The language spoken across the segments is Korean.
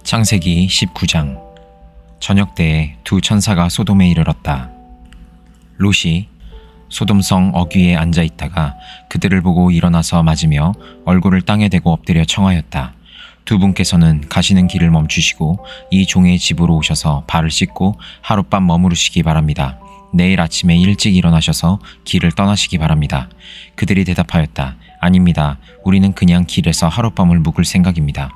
창세기 19장. 저녁때에 두 천사가 소돔에 이르렀다. 롯이 소돔성 어귀에 앉아 있다가 그들을 보고 일어나서 맞으며 얼굴을 땅에 대고 엎드려 청하였다. 두 분께서는 가시는 길을 멈추시고 이 종의 집으로 오셔서 발을 씻고 하룻밤 머무르시기 바랍니다. 내일 아침에 일찍 일어나셔서 길을 떠나시기 바랍니다. 그들이 대답하였다. 아닙니다. 우리는 그냥 길에서 하룻밤을 묵을 생각입니다.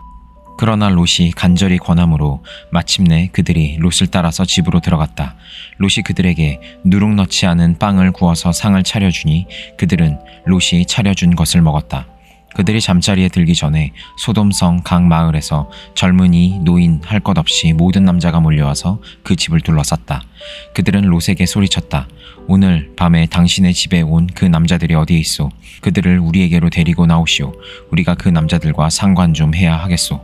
그러나 롯이 간절히 권함으로 마침내 그들이 롯을 따라서 집으로 들어갔다. 롯이 그들에게 누룩 넣지 않은 빵을 구워서 상을 차려주니 그들은 롯이 차려준 것을 먹었다. 그들이 잠자리에 들기 전에 소돔성 각 마을에서 젊은이, 노인 할 것 없이 모든 남자가 몰려와서 그 집을 둘러쌌다. 그들은 롯에게 소리쳤다. 오늘 밤에 당신의 집에 온 그 남자들이 어디에 있소? 그들을 우리에게로 데리고 나오시오. 우리가 그 남자들과 상관 좀 해야 하겠소.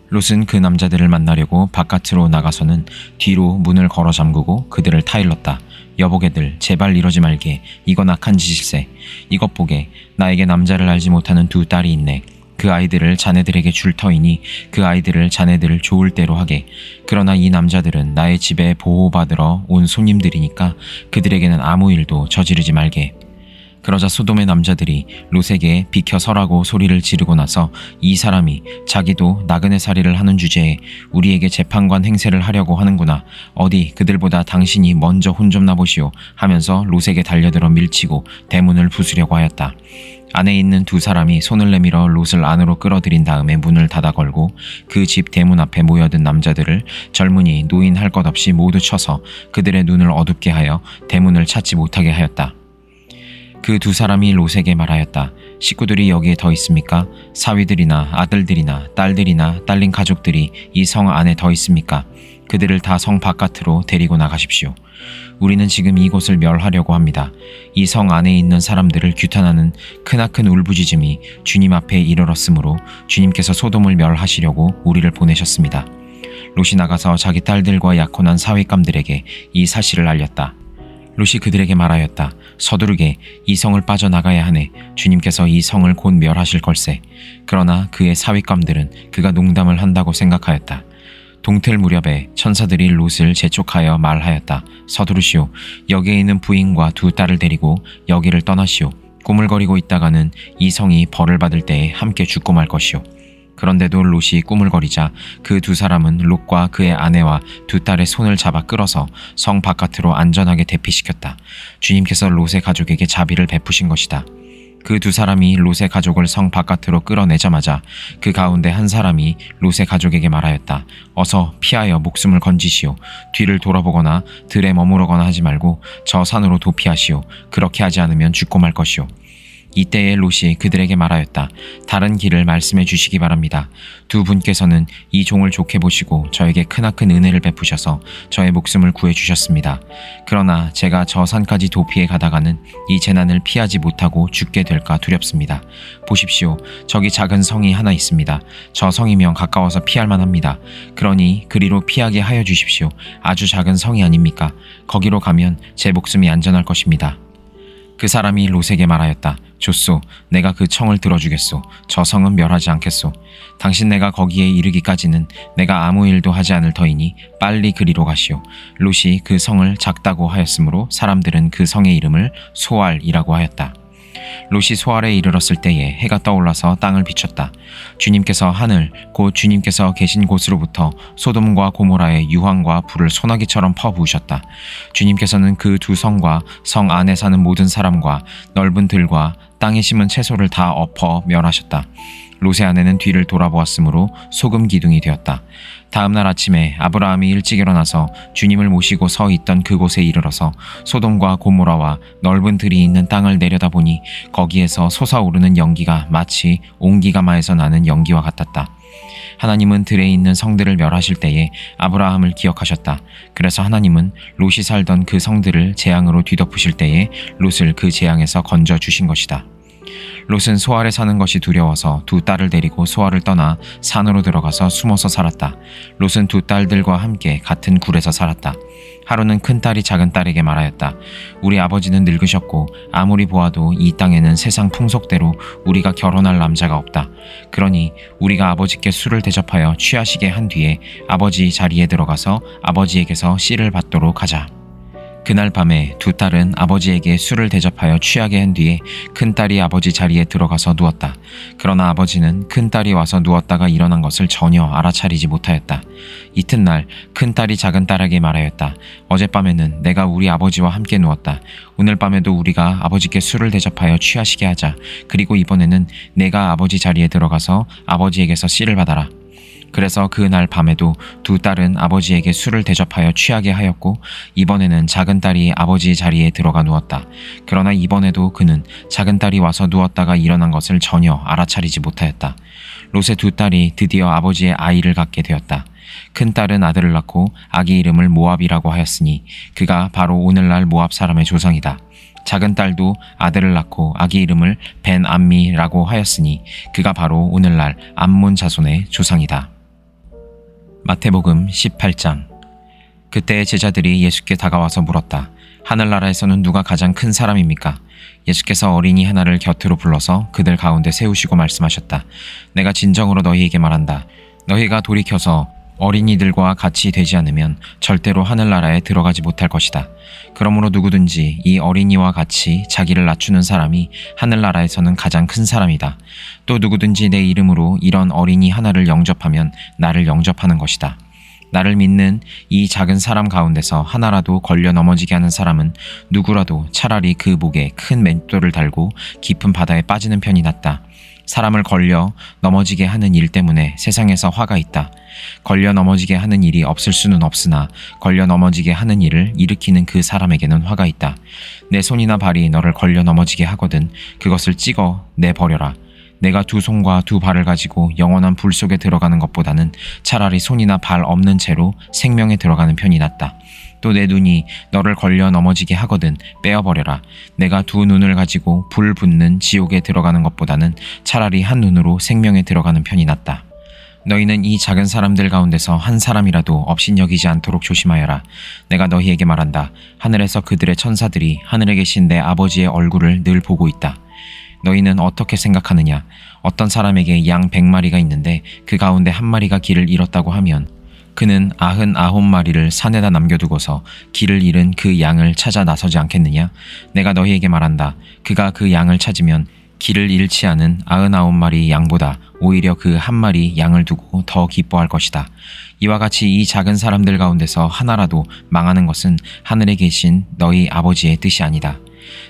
롯은 그 남자들을 만나려고 바깥으로 나가서는 뒤로 문을 걸어 잠그고 그들을 타일렀다. 여보게들, 제발 이러지 말게. 이건 악한 짓일세. 이것 보게. 나에게 남자를 알지 못하는 두 딸이 있네. 그 아이들을 자네들에게 줄 터이니 그 아이들을 자네들 좋을 대로 하게. 그러나 이 남자들은 나의 집에 보호받으러 온 손님들이니까 그들에게는 아무 일도 저지르지 말게. 그러자 소돔의 남자들이 롯에게 비켜 서라고 소리를 지르고 나서 이 사람이 자기도 나그네 살이를 하는 주제에 우리에게 재판관 행세를 하려고 하는구나. 어디 그들보다 당신이 먼저 혼 좀 나보시오 하면서 롯에게 달려들어 밀치고 대문을 부수려고 하였다. 안에 있는 두 사람이 손을 내밀어 롯을 안으로 끌어들인 다음에 문을 닫아 걸고 그 집 대문 앞에 모여든 남자들을 젊은이, 노인 할 것 없이 모두 쳐서 그들의 눈을 어둡게 하여 대문을 찾지 못하게 하였다. 그 두 사람이 롯에게 말하였다. 식구들이 여기에 더 있습니까? 사위들이나 아들들이나 딸들이나 딸린 가족들이 이 성 안에 더 있습니까? 그들을 다 성 바깥으로 데리고 나가십시오. 우리는 지금 이곳을 멸하려고 합니다. 이 성 안에 있는 사람들을 규탄하는 크나큰 울부짖음이 주님 앞에 이르렀으므로 주님께서 소돔을 멸하시려고 우리를 보내셨습니다. 롯이 나가서 자기 딸들과 약혼한 사위감들에게 이 사실을 알렸다. 롯이 그들에게 말하였다. 서두르게 이 성을 빠져나가야 하네. 주님께서 이 성을 곧 멸하실 걸세. 그러나 그의 사윗감들은 그가 농담을 한다고 생각하였다. 동틀 무렵에 천사들이 롯을 재촉하여 말하였다. 서두르시오. 여기에 있는 부인과 두 딸을 데리고 여기를 떠나시오. 꾸물거리고 있다가는 이 성이 벌을 받을 때에 함께 죽고 말 것이오. 그런데도 롯이 꾸물거리자 그 두 사람은 롯과 그의 아내와 두 딸의 손을 잡아 끌어서 성 바깥으로 안전하게 대피시켰다. 주님께서 롯의 가족에게 자비를 베푸신 것이다. 그 두 사람이 롯의 가족을 성 바깥으로 끌어내자마자 그 가운데 한 사람이 롯의 가족에게 말하였다. 어서 피하여 목숨을 건지시오. 뒤를 돌아보거나 들에 머무르거나 하지 말고 저 산으로 도피하시오. 그렇게 하지 않으면 죽고 말 것이오. 이때에 롯이 그들에게 말하였다. 다른 길을 말씀해 주시기 바랍니다. 두 분께서는 이 종을 좋게 보시고 저에게 크나큰 은혜를 베푸셔서 저의 목숨을 구해주셨습니다. 그러나 제가 저 산까지 도피해 가다가는 이 재난을 피하지 못하고 죽게 될까 두렵습니다. 보십시오. 저기 작은 성이 하나 있습니다. 저 성이면 가까워서 피할 만합니다. 그러니 그리로 피하게 하여 주십시오. 아주 작은 성이 아닙니까? 거기로 가면 제 목숨이 안전할 것입니다. 그 사람이 롯에게 말하였다. 좋소. 내가 그 청을 들어주겠소. 저 성은 멸하지 않겠소. 당신 내가 거기에 이르기까지는 내가 아무 일도 하지 않을 터이니 빨리 그리로 가시오. 롯이 그 성을 작다고 하였으므로 사람들은 그 성의 이름을 소알이라고 하였다. 롯이 소알에 이르렀을 때에 해가 떠올라서 땅을 비췄다. 주님께서 하늘 곧 주님께서 계신 곳으로부터 소돔과 고모라의 유황과 불을 소나기처럼 퍼부으셨다. 주님께서는 그 두 성과 성 안에 사는 모든 사람과 넓은 들과 땅에 심은 채소를 다 엎어 멸하셨다. 롯의 아내는 뒤를 돌아보았으므로 소금 기둥이 되었다. 다음 날 아침에 아브라함이 일찍 일어나서 주님을 모시고 서 있던 그곳에 이르러서 소돔과 고모라와 넓은 들이 있는 땅을 내려다보니 거기에서 솟아오르는 연기가 마치 옹기가마에서 나는 연기와 같았다. 하나님은 들에 있는 성들을 멸하실 때에 아브라함을 기억하셨다. 그래서 하나님은 롯이 살던 그 성들을 재앙으로 뒤덮으실 때에 롯을 그 재앙에서 건져 주신 것이다. 롯은 소알에 사는 것이 두려워서 두 딸을 데리고 소알을 떠나 산으로 들어가서 숨어서 살았다. 롯은 두 딸들과 함께 같은 굴에서 살았다. 하루는 큰딸이 작은딸에게 말하였다. 우리 아버지는 늙으셨고 아무리 보아도 이 땅에는 세상 풍속대로 우리가 결혼할 남자가 없다. 그러니 우리가 아버지께 술을 대접하여 취하시게 한 뒤에 아버지 자리에 들어가서 아버지에게서 씨를 받도록 하자. 그날 밤에 두 딸은 아버지에게 술을 대접하여 취하게 한 뒤에 큰딸이 아버지 자리에 들어가서 누웠다. 그러나 아버지는 큰딸이 와서 누웠다가 일어난 것을 전혀 알아차리지 못하였다. 이튿날 큰딸이 작은딸에게 말하였다. 어젯밤에는 내가 우리 아버지와 함께 누웠다. 오늘 밤에도 우리가 아버지께 술을 대접하여 취하시게 하자. 그리고 이번에는 내가 아버지 자리에 들어가서 아버지에게서 씨를 받아라. 그래서 그날 밤에도 두 딸은 아버지에게 술을 대접하여 취하게 하였고 이번에는 작은딸이 아버지 자리에 들어가 누웠다. 그러나 이번에도 그는 작은딸이 와서 누웠다가 일어난 것을 전혀 알아차리지 못하였다. 롯의 두 딸이 드디어 아버지의 아이를 갖게 되었다. 큰딸은 아들을 낳고 아기 이름을 모압이라고 하였으니 그가 바로 오늘날 모압 사람의 조상이다. 작은딸도 아들을 낳고 아기 이름을 벤암미라고 하였으니 그가 바로 오늘날 암몬 자손의 조상이다. 마태복음 18장. 그때 제자들이 예수께 다가와서 물었다. 하늘나라에서는 누가 가장 큰 사람입니까? 예수께서 어린이 하나를 곁으로 불러서 그들 가운데 세우시고 말씀하셨다. 내가 진정으로 너희에게 말한다. 너희가 돌이켜서 어린이들과 같이 되지 않으면 절대로 하늘나라에 들어가지 못할 것이다. 그러므로 누구든지 이 어린이와 같이 자기를 낮추는 사람이 하늘나라에서는 가장 큰 사람이다. 또 누구든지 내 이름으로 이런 어린이 하나를 영접하면 나를 영접하는 것이다. 나를 믿는 이 작은 사람 가운데서 하나라도 걸려 넘어지게 하는 사람은 누구라도 차라리 그 목에 큰 맷돌을 달고 깊은 바다에 빠지는 편이 낫다. 사람을 걸려 넘어지게 하는 일 때문에 세상에서 화가 있다. 걸려 넘어지게 하는 일이 없을 수는 없으나 걸려 넘어지게 하는 일을 일으키는 그 사람에게는 화가 있다. 내 손이나 발이 너를 걸려 넘어지게 하거든 그것을 찍어 내버려라. 내가 두 손과 두 발을 가지고 영원한 불 속에 들어가는 것보다는 차라리 손이나 발 없는 채로 생명에 들어가는 편이 낫다. 또 내 눈이 너를 걸려 넘어지게 하거든 빼어버려라. 내가 두 눈을 가지고 불 붙는 지옥에 들어가는 것보다는 차라리 한 눈으로 생명에 들어가는 편이 낫다. 너희는 이 작은 사람들 가운데서 한 사람이라도 업신여기지 않도록 조심하여라. 내가 너희에게 말한다. 하늘에서 그들의 천사들이 하늘에 계신 내 아버지의 얼굴을 늘 보고 있다. 너희는 어떻게 생각하느냐? 어떤 사람에게 양 100마리가 있는데 그 가운데 한 마리가 길을 잃었다고 하면 그는 99마리를 산에다 남겨두고서 길을 잃은 그 양을 찾아 나서지 않겠느냐? 내가 너희에게 말한다. 그가 그 양을 찾으면 길을 잃지 않은 99마리 양보다 오히려 그 한 마리 양을 두고 더 기뻐할 것이다. 이와 같이 이 작은 사람들 가운데서 하나라도 망하는 것은 하늘에 계신 너희 아버지의 뜻이 아니다.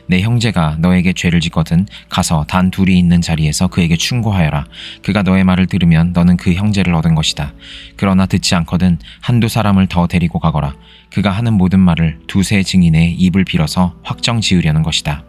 내 형제가 너에게 죄를 짓거든 가서 단 둘이 있는 자리에서 그에게 충고하여라. 그가 너의 말을 들으면 너는 그 형제를 얻은 것이다. 그러나 듣지 않거든 한두 사람을 더 데리고 가거라. 그가 하는 모든 말을 두세 증인의 입을 빌어서 확정 지으려는 것이다.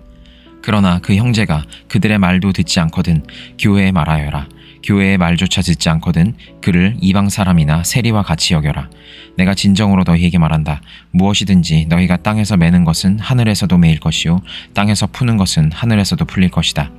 그러나 그 형제가 그들의 말도 듣지 않거든 교회에 말하여라. 교회의 말조차 듣지 않거든 그를 이방 사람이나 세리와 같이 여겨라. 내가 진정으로 너희에게 말한다. 무엇이든지 너희가 땅에서 매는 것은 하늘에서도 매일 것이요 땅에서 푸는 것은 하늘에서도 풀릴 것이다.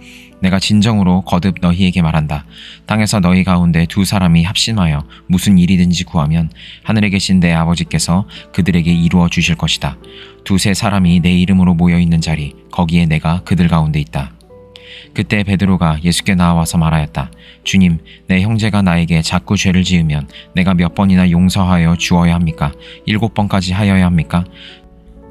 내가 진정으로 거듭 너희에게 말한다. 땅에서 너희 가운데 두 사람이 합심하여 무슨 일이든지 구하면 하늘에 계신 내 아버지께서 그들에게 이루어 주실 것이다. 두세 사람이 내 이름으로 모여 있는 자리 거기에 내가 그들 가운데 있다. 그때 베드로가 예수께 나와서 말하였다. 주님, 내 형제가 나에게 자꾸 죄를 지으면 내가 몇 번이나 용서하여 주어야 합니까? 7번까지 하여야 합니까?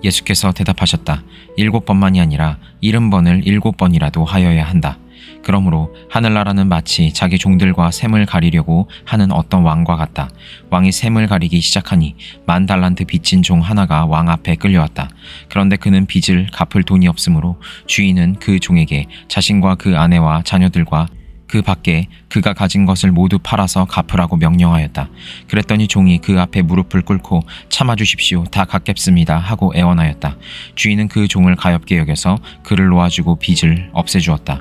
예수께서 대답하셨다. 7번만이 아니라 70번을 7번이라도 하여야 한다. 그러므로 하늘나라는 마치 자기 종들과 셈을 가리려고 하는 어떤 왕과 같다. 왕이 셈을 가리기 시작하니 10,000달란트 빚진 종 하나가 왕 앞에 끌려왔다. 그런데 그는 빚을 갚을 돈이 없으므로 주인은 그 종에게 자신과 그 아내와 자녀들과 그 밖에 그가 가진 것을 모두 팔아서 갚으라고 명령하였다. 그랬더니 종이 그 앞에 무릎을 꿇고 참아주십시오. 다 갚겠습니다 하고 애원하였다. 주인은 그 종을 가엾게 여겨서 그를 놓아주고 빚을 없애주었다.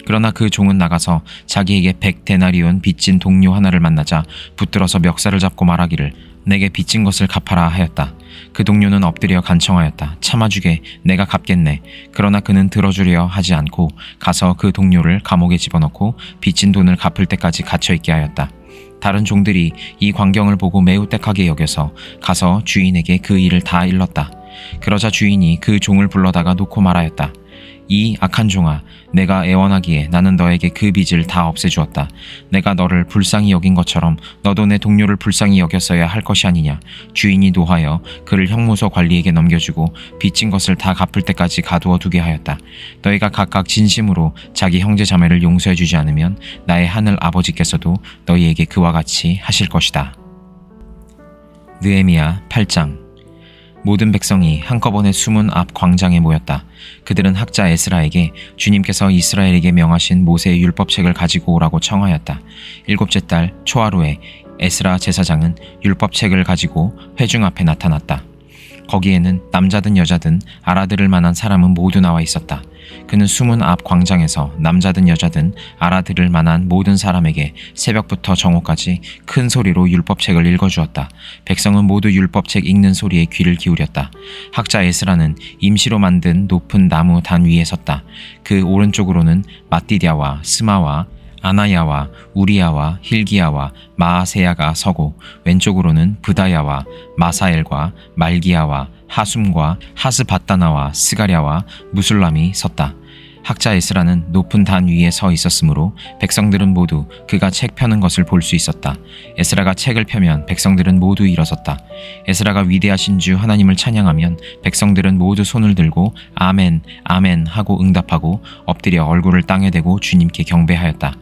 그러나 그 종은 나가서 자기에게 100데나리온 빚진 동료 하나를 만나자 붙들어서 멱살을 잡고 말하기를 내게 빚진 것을 갚아라 하였다. 그 동료는 엎드려 간청하였다. 참아주게, 내가 갚겠네. 그러나 그는 들어주려 하지 않고 가서 그 동료를 감옥에 집어넣고 빚진 돈을 갚을 때까지 갇혀있게 하였다. 다른 종들이 이 광경을 보고 매우 떼하게 여겨서 가서 주인에게 그 일을 다 일렀다. 그러자 주인이 그 종을 불러다가 놓고 말하였다. 이 악한 종아, 내가 애원하기에 나는 너에게 그 빚을 다 없애주었다. 내가 너를 불쌍히 여긴 것처럼 너도 내 동료를 불쌍히 여겼어야 할 것이 아니냐. 주인이 노하여 그를 형무소 관리에게 넘겨주고 빚진 것을 다 갚을 때까지 가두어 두게 하였다. 너희가 각각 진심으로 자기 형제 자매를 용서해 주지 않으면 나의 하늘 아버지께서도 너희에게 그와 같이 하실 것이다. 느헤미야 8장. 모든 백성이 한꺼번에 수문 앞 광장에 모였다. 그들은 학자 에스라에게 주님께서 이스라엘에게 명하신 모세의 율법책을 가지고 오라고 청하였다. 7째 달 초하루에 에스라 제사장은 율법책을 가지고 회중 앞에 나타났다. 거기에는 남자든 여자든 알아들을 만한 사람은 모두 나와 있었다. 그는 수문 앞 광장에서 남자든 여자든 알아들을 만한 모든 사람에게 새벽부터 정오까지 큰 소리로 율법책을 읽어주었다. 백성은 모두 율법책 읽는 소리에 귀를 기울였다. 학자 에스라는 임시로 만든 높은 나무 단 위에 섰다. 그 오른쪽으로는 마띠디아와 스마와 아나야와 우리야와 힐기야와 마아세야가 서고 왼쪽으로는 브다야와 마사엘과 말기야와 하숨과 하스바다나와 스가랴와 무술람이 섰다. 학자 에스라는 높은 단 위에 서 있었으므로 백성들은 모두 그가 책 펴는 것을 볼 수 있었다. 에스라가 책을 펴면 백성들은 모두 일어섰다. 에스라가 위대하신 주 하나님을 찬양하면 백성들은 모두 손을 들고 아멘, 아멘 하고 응답하고 엎드려 얼굴을 땅에 대고 주님께 경배하였다.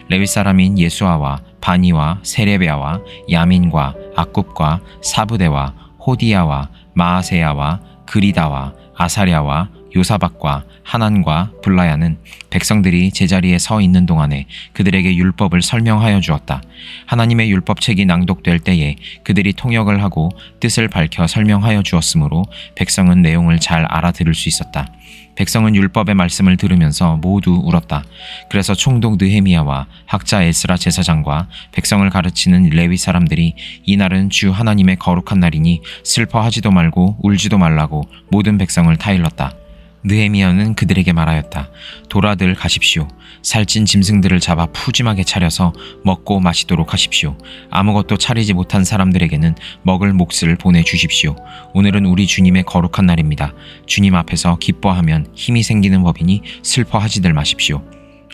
레위 사람인 예수아와 바니와 세레베아와 야민과 악굽과 사부대와 호디야와 마아세야와 그리다와 아사랴와 요사박과 하난과 블라야는 백성들이 제자리에 서 있는 동안에 그들에게 율법을 설명하여 주었다. 하나님의 율법책이 낭독될 때에 그들이 통역을 하고 뜻을 밝혀 설명하여 주었으므로 백성은 내용을 잘 알아들을 수 있었다. 백성은 율법의 말씀을 들으면서 모두 울었다. 그래서 총독 느헤미야와 학자 에스라 제사장과 백성을 가르치는 레위 사람들이 이날은 주 하나님의 거룩한 날이니 슬퍼하지도 말고 울지도 말라고 모든 백성을 타일렀다. 느헤미야는 그들에게 말하였다. 돌아들 가십시오. 살찐 짐승들을 잡아 푸짐하게 차려서 먹고 마시도록 하십시오. 아무것도 차리지 못한 사람들에게는 먹을 몫을 보내주십시오. 오늘은 우리 주님의 거룩한 날입니다. 주님 앞에서 기뻐하면 힘이 생기는 법이니 슬퍼하지들 마십시오.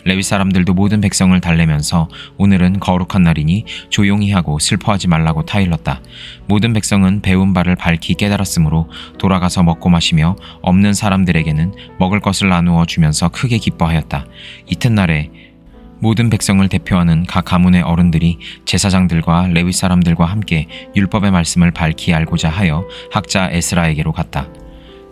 레위 사람들도 모든 백성을 달래면서 오늘은 거룩한 날이니 조용히 하고 슬퍼하지 말라고 타일렀다. 모든 백성은 배운 바를 밝히 깨달았으므로 돌아가서 먹고 마시며 없는 사람들에게는 먹을 것을 나누어 주면서 크게 기뻐하였다. 이튿날에 모든 백성을 대표하는 각 가문의 어른들이 제사장들과 레위 사람들과 함께 율법의 말씀을 밝히 알고자 하여 학자 에스라에게로 갔다.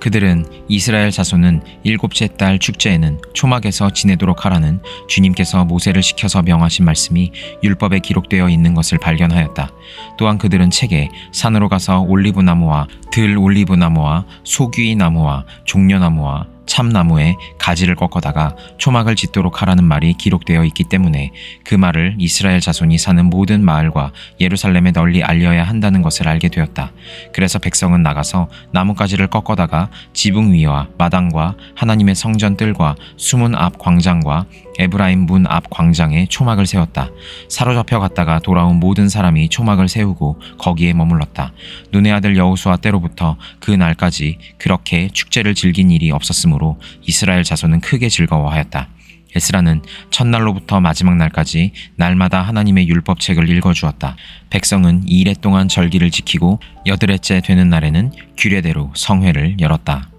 그들은 이스라엘 자손은 7째 달 축제에는 초막에서 지내도록 하라는 주님께서 모세를 시켜서 명하신 말씀이 율법에 기록되어 있는 것을 발견하였다. 또한 그들은 책에 산으로 가서 올리브나무와 들 올리브나무와 소귀나무와 종려나무와 참나무에 가지를 꺾어다가 초막을 짓도록 하라는 말이 기록되어 있기 때문에 그 말을 이스라엘 자손이 사는 모든 마을과 예루살렘에 널리 알려야 한다는 것을 알게 되었다. 그래서 백성은 나가서 나뭇가지를 꺾어다가 지붕 위와 마당과 하나님의 성전 뜰과 수문 앞 광장과 에브라임 문 앞 광장에 초막을 세웠다. 사로잡혀 갔다가 돌아온 모든 사람이 초막을 세우고 거기에 머물렀다. 눈의 아들 여호수아 때로부터 그 날까지 그렇게 축제를 즐긴 일이 없었으므로 이스라엘 자손은 크게 즐거워하였다. 에스라는 첫날로부터 마지막 날까지 날마다 하나님의 율법책을 읽어주었다. 백성은 2일 동안 절기를 지키고 8일째 되는 날에는 규례대로 성회를 열었다.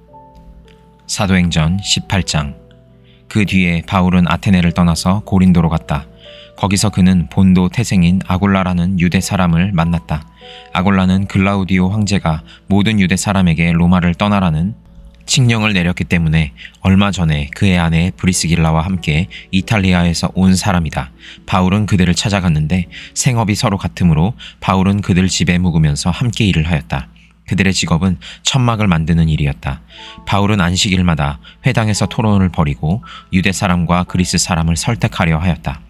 사도행전 18장. 그 뒤에 바울은 아테네를 떠나서 고린도로 갔다. 거기서 그는 본도 태생인 아골라라는 유대 사람을 만났다. 아골라는 글라우디오 황제가 모든 유대 사람에게 로마를 떠나라는 칙령을 내렸기 때문에 얼마 전에 그의 아내 브리스길라와 함께 이탈리아에서 온 사람이다. 바울은 그들을 찾아갔는데 생업이 서로 같으므로 바울은 그들 집에 묵으면서 함께 일을 하였다. 그들의 직업은 천막을 만드는 일이었다. 바울은 안식일마다 회당에서 토론을 벌이고 유대 사람과 그리스 사람을 설득하려 하였다.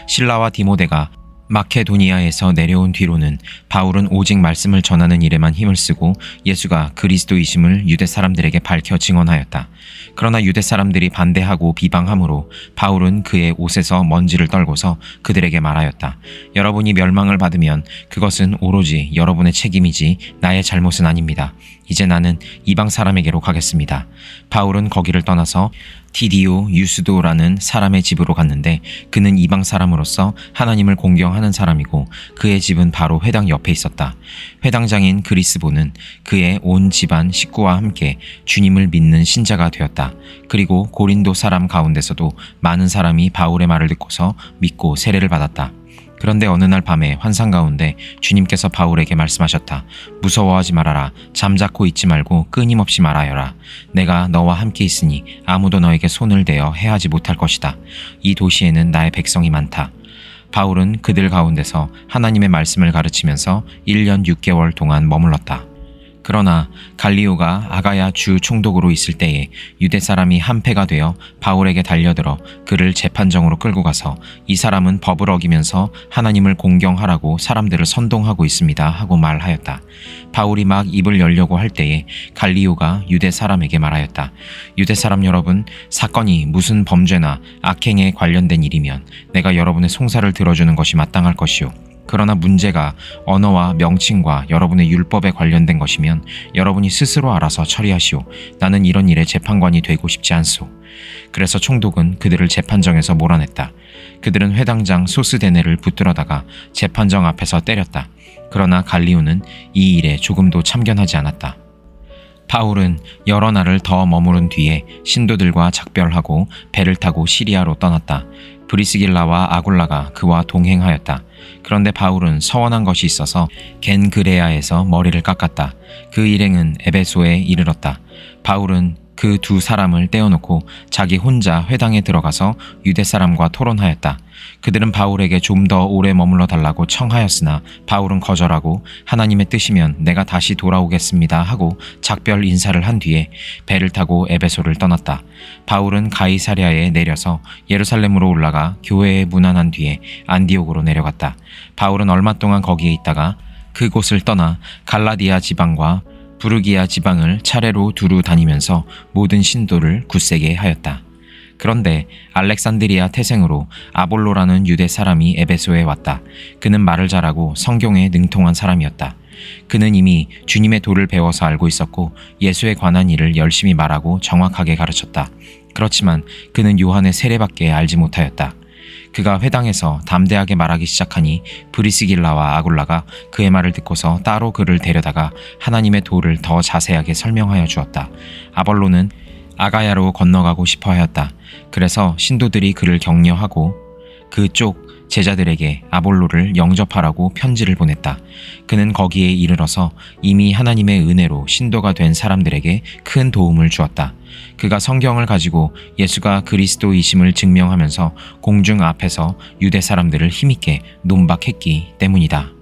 실라와 디모데가 마케도니아에서 내려온 뒤로는 바울은 오직 말씀을 전하는 일에만 힘을 쓰고 예수가 그리스도이심을 유대 사람들에게 밝혀 증언하였다. 그러나 유대 사람들이 반대하고 비방함으로 바울은 그의 옷에서 먼지를 떨고서 그들에게 말하였다. 여러분이 멸망을 받으면 그것은 오로지 여러분의 책임이지 나의 잘못은 아닙니다. 이제 나는 이방 사람에게로 가겠습니다. 바울은 거기를 떠나서 티디오 유스도라는 사람의 집으로 갔는데 그는 이방 사람으로서 하나님을 공경하는 사람이고 그의 집은 바로 회당 옆에 있었다. 회당장인 그리스보는 그의 온 집안 식구와 함께 주님을 믿는 신자가 되었다. 그리고 고린도 사람 가운데서도 많은 사람이 바울의 말을 듣고서 믿고 세례를 받았다. 그런데 어느 날 밤에 환상 가운데 주님께서 바울에게 말씀하셨다. 무서워하지 말아라. 잠자코 있지 말고 끊임없이 말하여라. 내가 너와 함께 있으니 아무도 너에게 손을 대어 해하지 못할 것이다. 이 도시에는 나의 백성이 많다. 바울은 그들 가운데서 하나님의 말씀을 가르치면서 1년 6개월 동안 머물렀다. 그러나 갈리오가 아가야 주 총독으로 있을 때에 유대 사람이 한패가 되어 바울에게 달려들어 그를 재판정으로 끌고 가서 이 사람은 법을 어기면서 하나님을 공경하라고 사람들을 선동하고 있습니다 하고 말하였다. 바울이 막 입을 열려고 할 때에 갈리오가 유대 사람에게 말하였다. 유대 사람 여러분, 사건이 무슨 범죄나 악행에 관련된 일이면 내가 여러분의 송사를 들어주는 것이 마땅할 것이요. 그러나 문제가 언어와 명칭과 여러분의 율법에 관련된 것이면 여러분이 스스로 알아서 처리하시오. 나는 이런 일에 재판관이 되고 싶지 않소. 그래서 총독은 그들을 재판정에서 몰아냈다. 그들은 회당장 소스데네를 붙들어다가 재판정 앞에서 때렸다. 그러나 갈리오는 이 일에 조금도 참견하지 않았다. 바울은 여러 날을 더 머무른 뒤에 신도들과 작별하고 배를 타고 시리아로 떠났다. 브리스길라와 아굴라가 그와 동행하였다. 그런데 바울은 서원한 것이 있어서 겐그레아에서 머리를 깎았다. 그 일행은 에베소에 이르렀다. 바울은 그 두 사람을 떼어놓고 자기 혼자 회당에 들어가서 유대 사람과 토론하였다. 그들은 바울에게 좀 더 오래 머물러 달라고 청하였으나 바울은 거절하고 하나님의 뜻이면 내가 다시 돌아오겠습니다 하고 작별 인사를 한 뒤에 배를 타고 에베소를 떠났다. 바울은 가이사랴에 내려서 예루살렘으로 올라가 교회에 문안한 뒤에 안디옥으로 내려갔다. 바울은 얼마 동안 거기에 있다가 그곳을 떠나 갈라디아 지방과 부르기아 지방을 차례로 두루 다니면서 모든 신도를 굳세게 하였다. 그런데 알렉산드리아 태생으로 아볼로라는 유대 사람이 에베소에 왔다. 그는 말을 잘하고 성경에 능통한 사람이었다. 그는 이미 주님의 도를 배워서 알고 있었고 예수에 관한 일을 열심히 말하고 정확하게 가르쳤다. 그렇지만 그는 요한의 세례밖에 알지 못하였다. 그가 회당에서 담대하게 말하기 시작하니 브리스길라와 아굴라가 그의 말을 듣고서 따로 그를 데려다가 하나님의 도를 더 자세하게 설명하여 주었다. 아볼로는 아가야로 건너가고 싶어 하였다. 그래서 신도들이 그를 격려하고 그쪽 제자들에게 아볼로를 영접하라고 편지를 보냈다. 그는 거기에 이르러서 이미 하나님의 은혜로 신도가 된 사람들에게 큰 도움을 주었다. 그가 성경을 가지고 예수가 그리스도이심을 증명하면서 공중 앞에서 유대 사람들을 힘있게 논박했기 때문이다.